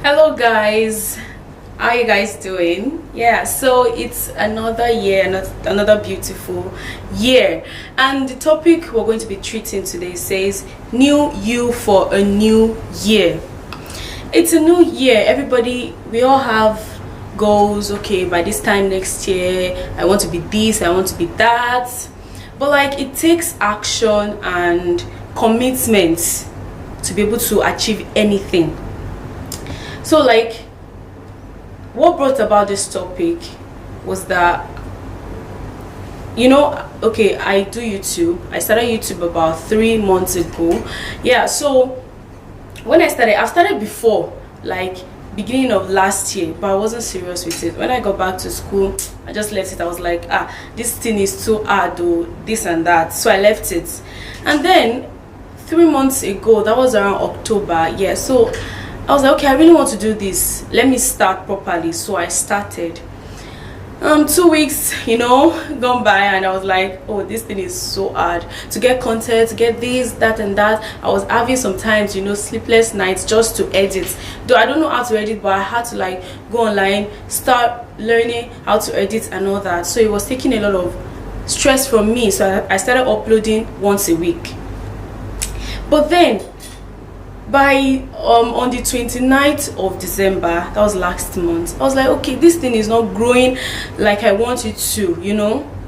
Hello guys, how are you guys doing? Yeah, so it's another year, another beautiful year, and the topic we're going to be treating today says new you for a new year. It's a new year. Everybody, we all have goals. Okay, by this time next year I want to be this, I want to be that, but like it takes action and commitment to be able to achieve anything. So like what brought about this topic was that, okay, I do YouTube. I started YouTube about 3 months ago. Yeah, so when I've started before, like beginning of last year, but I wasn't serious with it. When I got back to school, I just left it. I was like, this thing is too hard, though, this and that, so I left it. And then 3 months ago, that was around October, yeah, so I was like, okay, I really want to do this, let me start properly. So I started. 2 weeks gone by, and I was like, oh, this thing is so hard to get content, to get this, that and that. I was having sometimes sleepless nights just to edit, though I don't know how to edit, but I had to like go online, start learning how to edit and all that. So it was taking a lot of stress from me, so I started uploading once a week. But then by on the 29th of December, that was last month, I was like, okay, this thing is not growing like I want it to,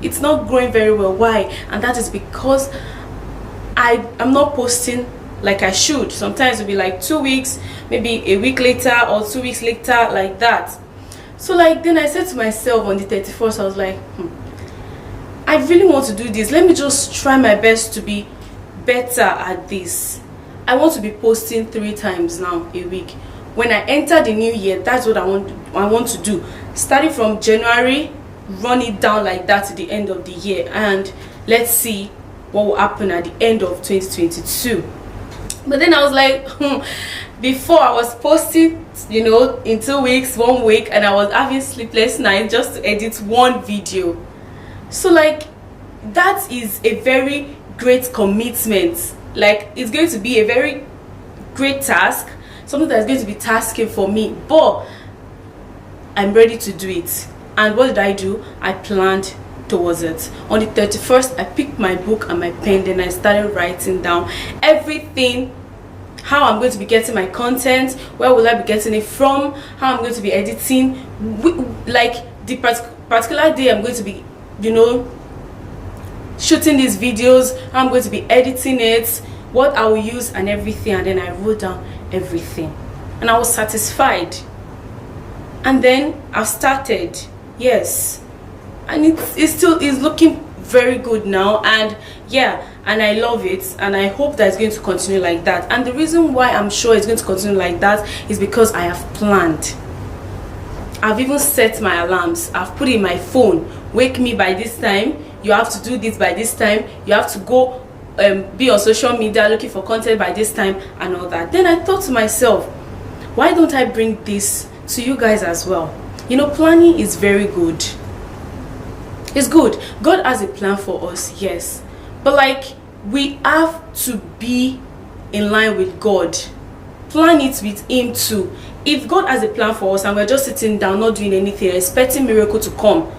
it's not growing very well. Why? And that is because I'm not posting like I should. Sometimes it'll be like 2 weeks, maybe a week later, or 2 weeks later, like that. So like then I said to myself on the 31st, I was like, I really want to do this. Let me just try my best to be better at this. I want to be posting 3 times now a week. When I enter the new year, that's what I want to do. Starting from January, run it down like that to the end of the year, and let's see what will happen at the end of 2022. But then I was like, before I was posting, in 2 weeks, 1 week, and I was having sleepless nights just to edit one video. So like that is a very great commitment. Like it's going to be a very great task, something that's going to be tasking for me, but I'm ready to do it. And what did I do? I planned towards it. On the 31st, I picked my book and my pen, then I started writing down everything, how I'm going to be getting my content, where will I be getting it from, how I'm going to be editing, like the particular day I'm going to be shooting these videos, how I'm going to be editing it, what I will use and everything. And then I wrote down everything, and I was satisfied. And then I started, yes, and it still is looking very good now, and yeah, and I love it, and I hope that it's going to continue like that. And the reason why I'm sure it's going to continue like that is because I have planned. I've even set my alarms. I've put in my phone, wake me by this time, you have to do this by this time, you have to go be on social media looking for content by this time, and all that. Then I thought to myself, why don't I bring this to you guys as well? Planning is very good. It's good. God has a plan for us, yes, but like we have to be in line with God. Plan it with Him too. If God has a plan for us and we're just sitting down not doing anything, expecting miracle to come,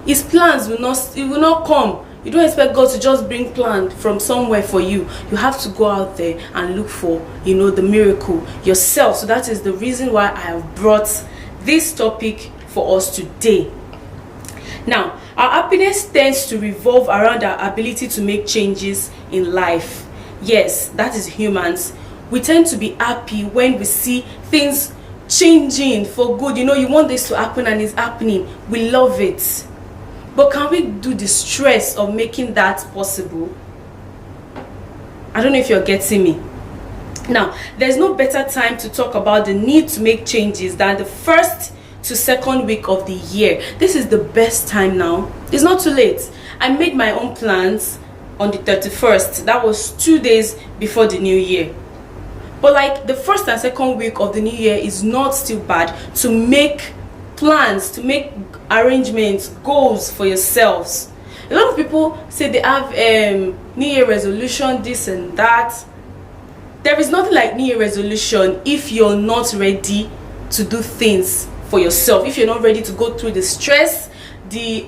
His plans will not come. You don't expect God to just bring plan from somewhere for you. You have to go out there and look for the miracle yourself. So that is the reason why I have brought this topic for us today. Now, our happiness tends to revolve around our ability to make changes in life. Yes, that is humans. We tend to be happy when we see things changing for good. You want this to happen and it's happening. We love it. But can we do the stress of making that possible? I don't know if you're getting me. Now, there's no better time to talk about the need to make changes than the 1st to 2nd week of the year. This is the best time now. It's not too late. I made my own plans on the 31st. That was 2 days before the new year. But like the 1st and 2nd week of the new year is not still bad to make plans, to make arrangements, goals for yourselves. A lot of people say they have New Year resolution, this and that. There is nothing like New Year resolution if you're not ready to do things for yourself, if you're not ready to go through the stress, the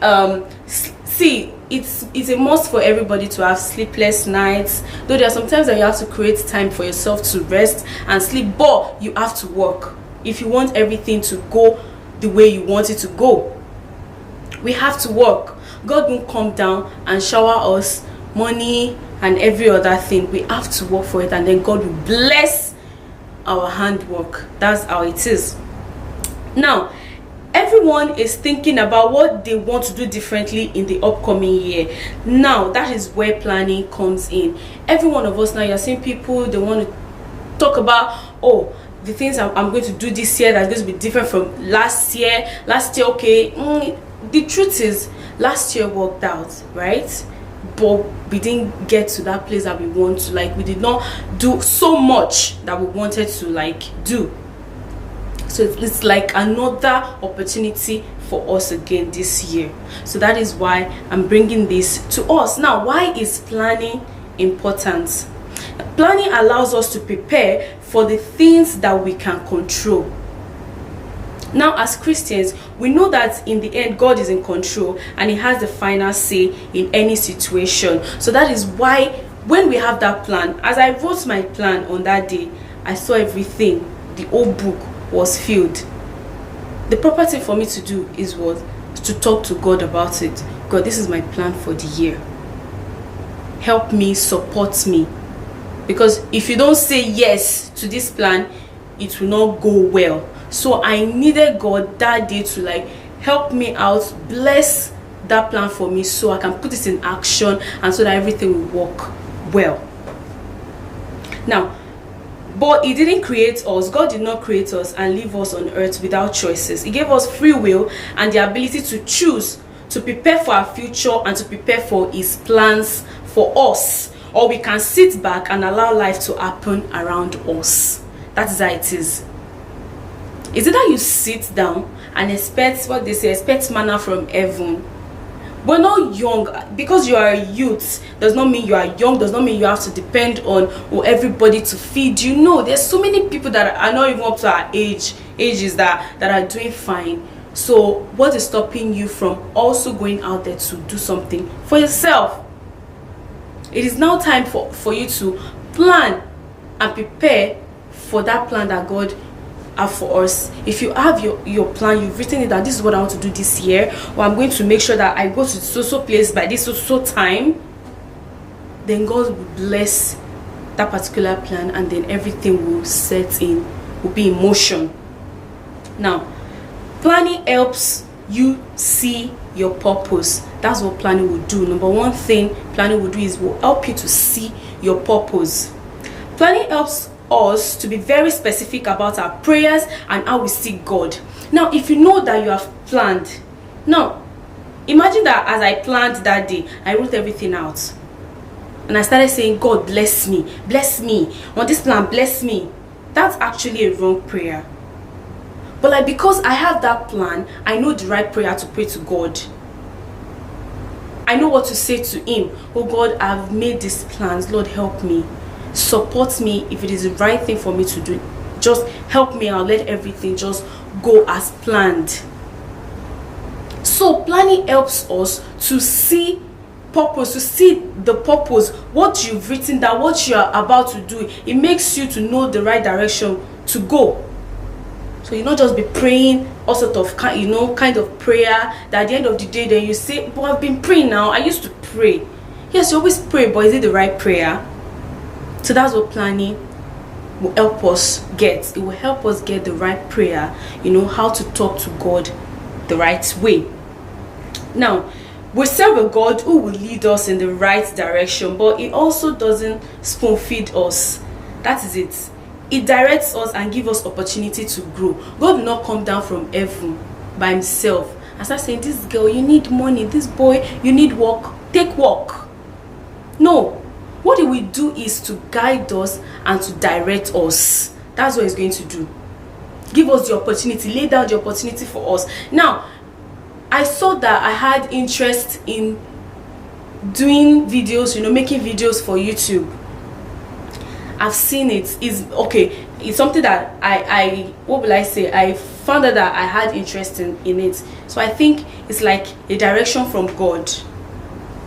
see, it's a must for everybody to have sleepless nights, though there are sometimes that you have to create time for yourself to rest and sleep, but you have to work if you want everything to go the way you want it to go. We have to work. God won't come down and shower us money and every other thing. We have to work for it, and then God will bless our handwork. That's how it is. Now, everyone is thinking about what they want to do differently in the upcoming year. Now, that is where planning comes in. Every one of us now, you're seeing people, they want to talk about, oh, the things I'm going to do this year that's going to be different from last year. Last year, okay, the truth is, last year worked out, right? But we didn't get to that place that we want to. Like, we did not do so much that we wanted to do. So it's like another opportunity for us again this year. So that is why I'm bringing this to us. Now, why is planning important? Planning allows us to prepare for the things that we can control. Now, as Christians, we know that in the end, God is in control and He has the final say in any situation. So that is why when we have that plan, as I wrote my plan on that day, I saw everything. The old book was filled. The proper thing for me to do was to talk to God about it. God, this is my plan for the year. Help me, support me. Because if you don't say yes to this plan, it will not go well. So I needed God that day to help me out, bless that plan for me so I can put it in action and so that everything will work well. Now, but He didn't create us. God did not create us and leave us on earth without choices. He gave us free will and the ability to choose to prepare for our future and to prepare for His plans for us. Or we can sit back and allow life to happen around us. That is how it is. Is it that you sit down and expect what they say, expect manna from heaven? We're not young. Because you are a youth does not mean you are young, does not mean you have to depend on everybody to feed you. No, there's so many people that are not even up to our ages that are doing fine. So what is stopping you from also going out there to do something for yourself? It is now time for you to plan and prepare for that plan that God have for us. If you have your plan, you've written it that this is what I want to do this year, or I'm going to make sure that I go to so place by this so time, then God will bless that particular plan, and then everything will set in, will be in motion. Now, planning helps you see your purpose. That's what planning will do. Number one thing planning will do is will help you to see your purpose. Planning helps us to be very specific about our prayers and how we seek God. Now, if you know that you have planned, now imagine that as I planned that day, I wrote everything out and I started saying, God bless me on this plan, bless me. That's actually a wrong prayer. But because I have that plan, I know the right prayer to pray to God. I know what to say to Him. Oh God, I've made these plans, Lord, help me. Support me if it is the right thing for me to do. Just help me out. Let everything just go as planned. So planning helps us to see purpose, to see the purpose, what you've written down, what you are about to do. It makes you to know the right direction to go. So you not just be praying all sort of kind of prayer that at the end of the day then you say, but I've been praying now. I used to pray. Yes, you always pray, but is it the right prayer? So that's what planning will help us get. It will help us get the right prayer, how to talk to God the right way. Now, we serve a God who will lead us in the right direction, but He also doesn't spoon feed us. That is it. It directs us and gives us opportunity to grow. God will not come down from heaven by Himself and start saying, this girl, you need money. This boy, you need work. Take work. No. What He will do is to guide us and to direct us. That's what He's going to do. Give us the opportunity. Lay down the opportunity for us. Now, I saw that I had interest in doing videos, making videos for YouTube. I've seen it. Is okay. It's something that I what will I say? I found out that I had interest in it. So I think it's like a direction from God.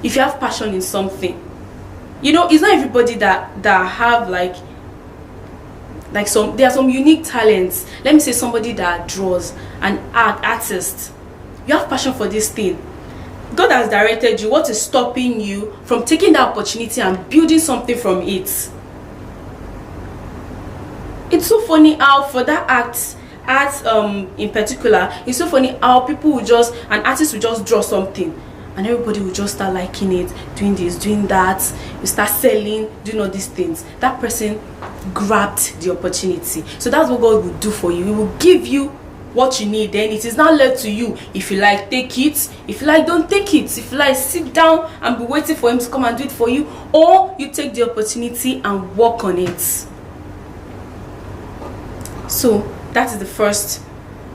If you have passion in something, you know, it's not everybody that have like some, there are some unique talents. Let me say somebody that draws, an artist. You have passion for this thing. God has directed you. What is stopping you from taking that opportunity and building something from it? It's so funny how for that art in particular, it's so funny how people will just, an artist will just draw something and everybody will just start liking it, doing this, doing that, you start selling, doing all these things. That person grabbed the opportunity. So that's what God will do for you. He will give you what you need. Then it is now left to you. If you like, take it. If you like, don't take it. If you like, sit down and be waiting for him to come and do it for you, or you take the opportunity and work on it. So that is the first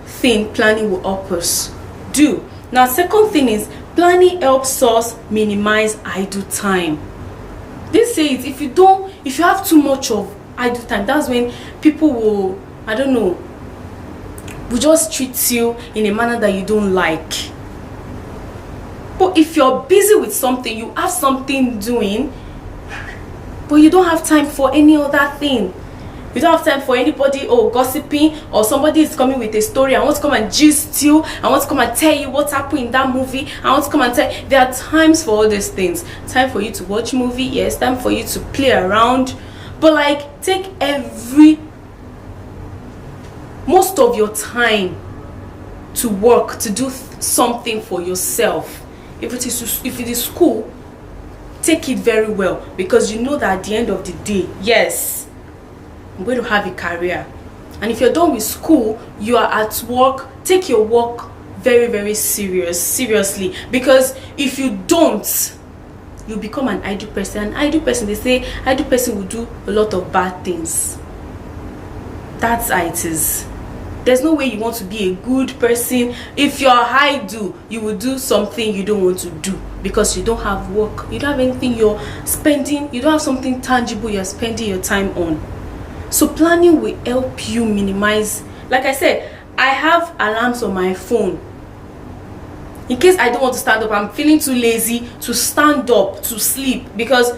thing planning will help us do. Now, second thing is planning helps us minimize idle time. They say it, if you have too much of idle time, that's when people will, I don't know, will just treat you in a manner that you don't like. But if you're busy with something, you have something doing, but you don't have time for any other thing. You don't have time for anybody gossiping, or somebody is coming with a story. I want to come and gist you. I want to come and tell you what happened in that movie. I want to come and tell you. There are times for all these things. Time for you to watch movie, yes. Time for you to play around. But like, take most of your time to work, to do something for yourself. If it is school, take it very well, because you know that at the end of the day, yes, I'm going to have a career. And if you're done with school, you are at work, take your work very, very seriously, because if you don't, you become an idle person. An idle person, they say idle person will do a lot of bad things. That's how it is. There's no way you want to be a good person. If you're idle, you will do something you don't want to do, because you don't have work, you don't have anything you're spending, you don't have something tangible you're spending your time on. So planning will help you minimize. Like I said, I have alarms on my phone. In case I don't want to stand up, I'm feeling too lazy to stand up, to sleep, because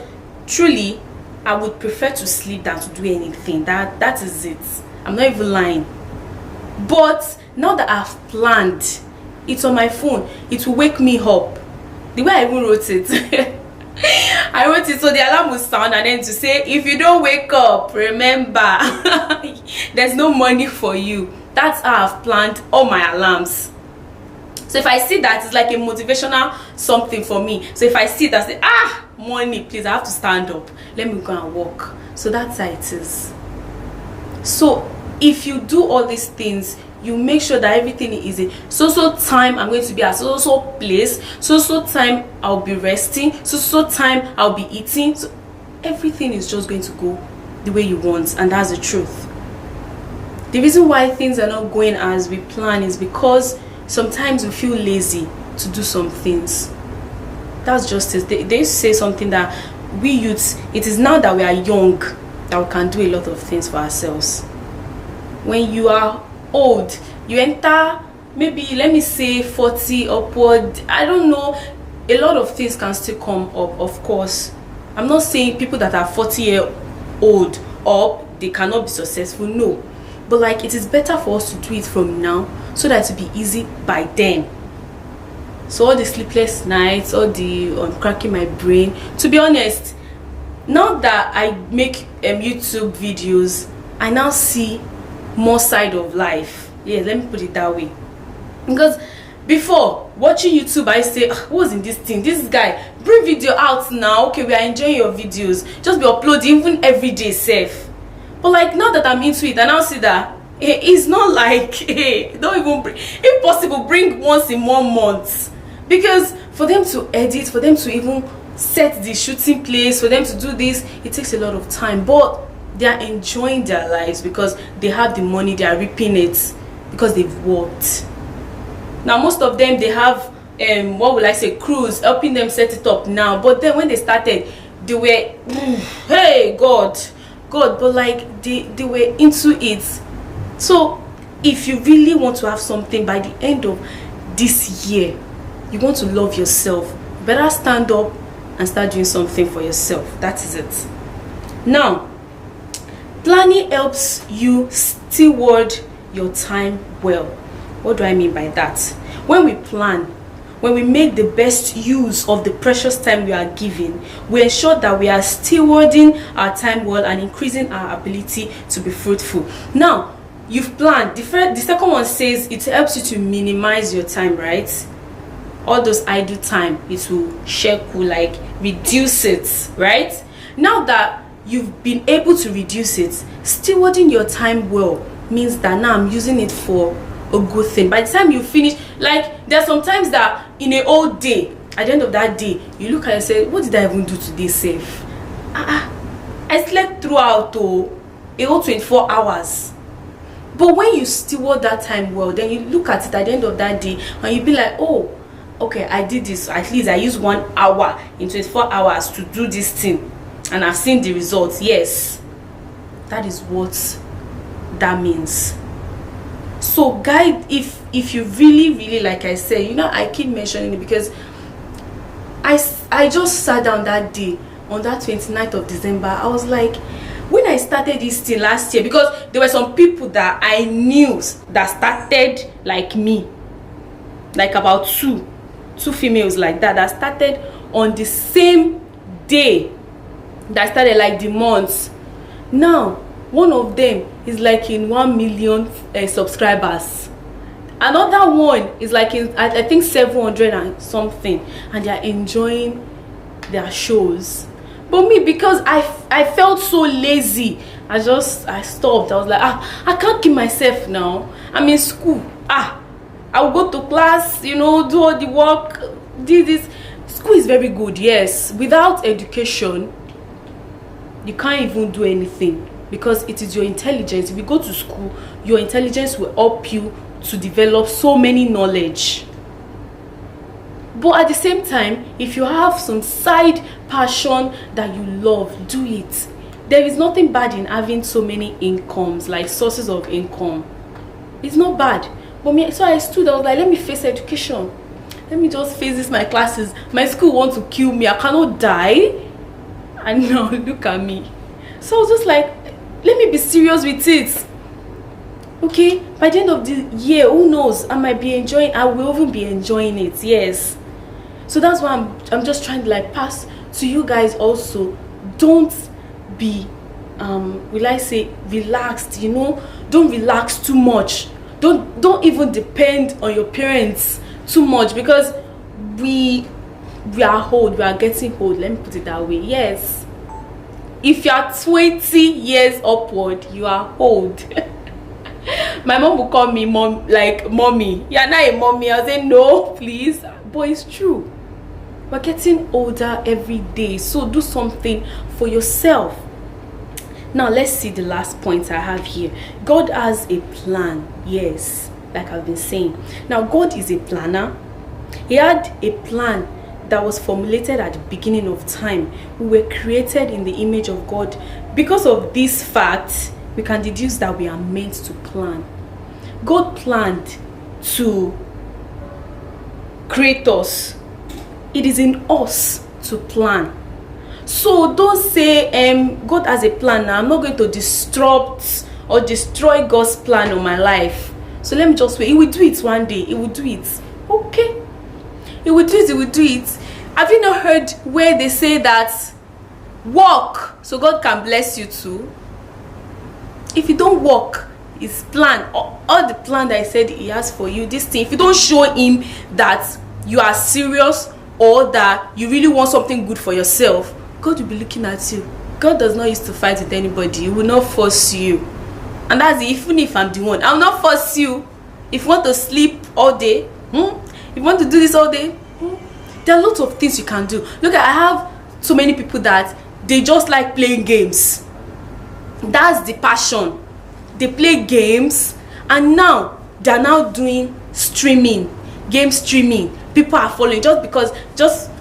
truly, I would prefer to sleep than to do anything. That is it. I'm not even lying. But now that I've planned, it's on my phone. It will wake me up. The way I even wrote it. I wrote it so the alarm will sound, and then to say, if you don't wake up, remember, there's no money for you. That's how I've planned all my alarms. So if I see that, it's like a motivational something for me. So if I see that, I say, money, please, I have to stand up. Let me go and walk. So that's how it is. So if you do all these things, you make sure that everything is easy. So time I'm going to be at so place. So time I'll be resting. So time I'll be eating. So everything is just going to go the way you want, and that's the truth. The reason why things are not going as we plan is because sometimes we feel lazy to do some things. That's just it. They say something that we youths, it is now that we are young that we can do a lot of things for ourselves. When you are old, you enter maybe, let me say 40 upward, I don't know, a lot of things can still come up. Of course, I'm not saying people that are 40-year-old up, they cannot be successful, no, but like, it is better for us to do it from now so that it will be easy by then. So all the sleepless nights, all the cracking my brain, to be honest, now that I make YouTube videos, I now see more side of life. Yeah, let me put it that way. Because before watching YouTube, I say, what's in this thing? This guy, bring video out now. Okay, we are enjoying your videos. Just be uploading even every day, safe. But like, now that I'm into it, I now see that it's not like, don't even bring, if possible, bring once in 1 month. Because for them to edit, for them to even set the shooting place, for them to do this, it takes a lot of time. But they are enjoying their lives because they have the money, they are reaping it because they've worked. Now most of them, they have what will I say, crews helping them set it up now. But then when they started, they were hey, God God, but like they were into it. So if you really want to have something by the end of this year, you want to love yourself, you better stand up and start doing something for yourself. That is it. Now, planning helps you steward your time well. What do I mean by that? When we plan, when we make the best use of the precious time we are given, we ensure that we are stewarding our time well and increasing our ability to be fruitful. Now, you've planned. The second one says it helps you to minimize your time, right? All those idle time, it will like reduce it, right? Now that you've been able to reduce it, stewarding your time well means that now I'm using it for a good thing. By the time you finish, like there are sometimes that in a whole day, at the end of that day, you look at and say, what did I even do today, safe? I slept throughout a whole 24 hours. But when you steward that time well, then you look at it at the end of that day and you be like, oh, okay, I did this. At least I used 1 hour in 24 hours to do this thing, and I've seen the results. Yes, that is what that means. So guys, if you really, like I said, you know, I keep mentioning it because I just sat down that day on that 29th of December. I was like, when I started this thing last year, because there were some people that I knew that started like me, like about two females like that started on the same day that started, like the month. Now one of them is like in 1 million subscribers. Another one is like in I think 700 and something, and they are enjoying their shows. But me, because I felt so lazy, I stopped. I was like, I can't keep myself now. I'm in school. I will go to class, you know, do all the work, do this. School is very good, yes. Without education, you can't even do anything, because it is your intelligence. If you go to school, your intelligence will help you to develop so many knowledge. But at the same time, if you have some side passion that you love, do it. There is nothing bad in having so many incomes, like sources of income. It's not bad. But me, so I stood, I was like, let me face education. Let me just face this, my classes. My school wants to kill me. I cannot die. And now look at me. So I was just like, let me be serious with it. Okay, by the end of the year, who knows, I might be enjoying, I will even be enjoying it. Yes. So that's why I'm just trying to like pass to you guys also. Don't be will I say relaxed, you know. Don't relax too much. Don't even depend on your parents too much, because we are old, we are getting old. Let me put it that way. Yes, if you are 20 years upward, you are old. My mom will call me mom, like mommy. You're not a mommy. I'll say no, please. But it's true. We're getting older every day, so do something for yourself. Now let's see the last point I have here. God has a plan. Yes, like I've been saying. Now God is a planner. He had a plan that was formulated at the beginning of time. We were created in the image of God. Because of this fact, we can deduce that we are meant to plan. God planned to create us. It is in us to plan. So don't say God has a plan now, I'm not going to disrupt or destroy God's plan on my life. So let me just wait. He will do it one day. He will do it. Okay. He will do it. He will do it. Have you not heard where they say that work so God can bless you too? If you don't work his plan, all the plan that he said he has for you, this thing, if you don't show him that you are serious or that you really want something good for yourself, God will be looking at you. God does not used to fight with anybody. He will not force you. And that's it. Even if I'm the one, I will not force you. If you want to sleep all day, if you want to do this all day, there are lots of things you can do. Look, I have so many people that they just like playing games. That's the passion. They play games, and now they're now doing streaming, game streaming. People are following just because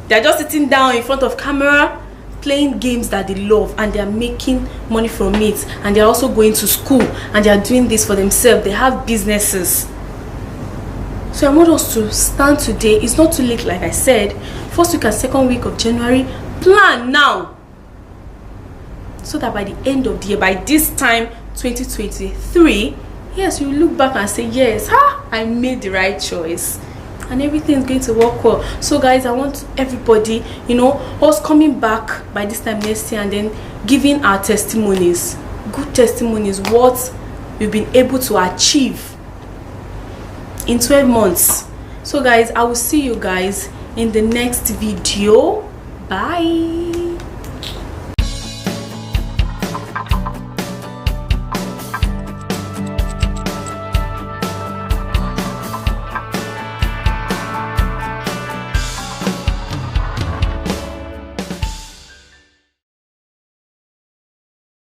they're just sitting down in front of camera, playing games that they love, and they are making money from it, and they're also going to school, and they are doing this for themselves. They have businesses. So I want us to stand today. It's not too late, like I said. First week and second week of January, plan now, so that by the end of the year, by this time 2023, yes, you look back and say, yes, I made the right choice, and everything is going to work well. So guys, I want everybody, us coming back by this time next year and then giving our testimonies, good testimonies, what we've been able to achieve in 12 months. So guys, I will see you guys in the next video. Bye.